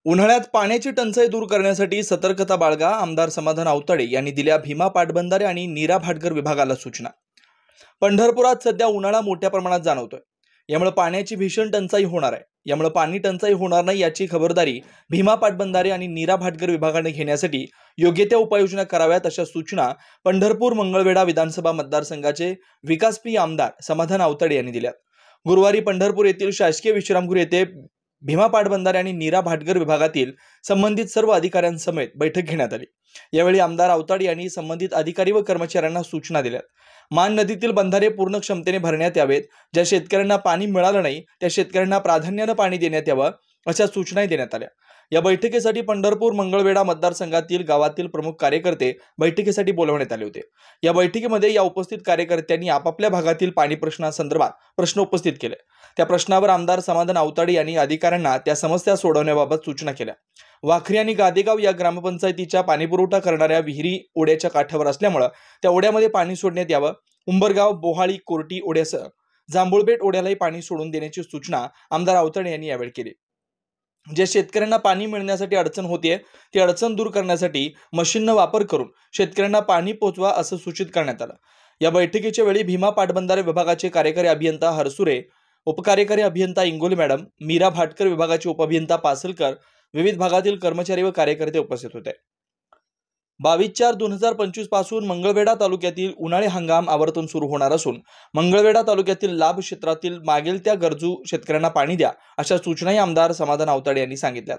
उन्हाळ्यात पाण्याची टंचाई दूर करण्यासाठी सतर्कता बाळगा, आमदार समाधान आवताडे यांनी दिल्या भीमा पाटबंधारे आणि नीरा भाटघर विभागाला सूचना। पंढरपुरात सध्या उन्हाळा मोठ्या प्रमाणात जाणवतोय। यामुळे पाण्याची भीषण टंचाई होणार आहे। यामुळे पाणी टंचाई होणार नाही याची खबरदारी भीमा पाटबंधारे आणि नीरा भाटघर विभागाने घेण्यासाठी योग्य त्या उपाययोजना कराव्यात, अशा सूचना पंढरपूर मंगळवेढा विधानसभा मतदारसंघाचे विकासप्रिय आमदार समाधान आवताडे यांनी दिल्या। गुरुवारी पंढरपूर येथील शासकीय विश्रामगृह येथे भीमा पाटबंधारे आणि नीरा भाटघर विभागातील संबंधित सर्व अधिकाऱ्यांसमेत बैठक घेण्यात आली। यावेळी आमदार आवताडे यांनी संबंधित अधिकारी व कर्मचाऱ्यांना सूचना दिल्या। मान नदीतील बंधारे पूर्ण क्षमतेने भरण्यात यावेत। ज्या शेतकऱ्यांना पाणी मिळालं नाही त्या शेतकऱ्यांना प्राधान्याने पाणी देण्यात यावं, अशा सूचनाही देण्यात आल्या। या बैठकीसाठी पंढरपूर मंगळवेढा मतदारसंघातील गावातील प्रमुख कार्यकर्ते बैठकीसाठी बोलवण्यात आले होते। या बैठकीमध्ये या उपस्थित कार्यकर्त्यांनी आपापल्या भागातील पाणी प्रश्नासंदर्भात प्रश्न उपस्थित केले। त्या प्रश्नावर आमदार समाधान आवताडे यांनी अधिकाऱ्यांना त्या समस्या सोडवण्याबाबत सूचना केल्या। वाखरी आणि गादेगाव या ग्रामपंचायतीच्या पाणीपुरवठा करणाऱ्या विहिरी ओढ्याच्या काठावर असल्यामुळे त्या ओढ्यामध्ये पाणी सोडण्यात यावं। उंबरगाव, बोहाळी, कोर्टी ओढ्यासह जांभूळबेट ओढ्यालाही पाणी सोडून देण्याची सूचना आमदार आवताडे यांनी यावेळी केली। जे शेतकऱ्यांना पाणी मिळण्यासाठी अडचण होते ती अडचण दूर करण्यासाठी मशीनचा वापर करून शेतकऱ्यांना पाणी पोहोचवा, असं सूचित करण्यात आलं। या बैठकीच्या वेळी भीमा पाटबंधारे विभागाचे कार्यकारी अभियंता हरसुरे, उपकार्यकारी अभियंता इंगोले मॅडम, मीरा भाटकर विभागाचे उपअभियंता पासलकर, विविध भागातील कर्मचारी व कार्यकर्ते उपस्थित होते। 22/4/2025 पासून मंगळवेढा तालुक्यातील उन्हाळी हंगाम आवर्तून सुरू होणार असून मंगळवेढा तालुक्यातील लाभ क्षेत्रातील मागेल त्या गरजू शेतकऱ्यांना पाणी द्या, अशा सूचनाही आमदार समाधान आवताडे यांनी सांगितल्या।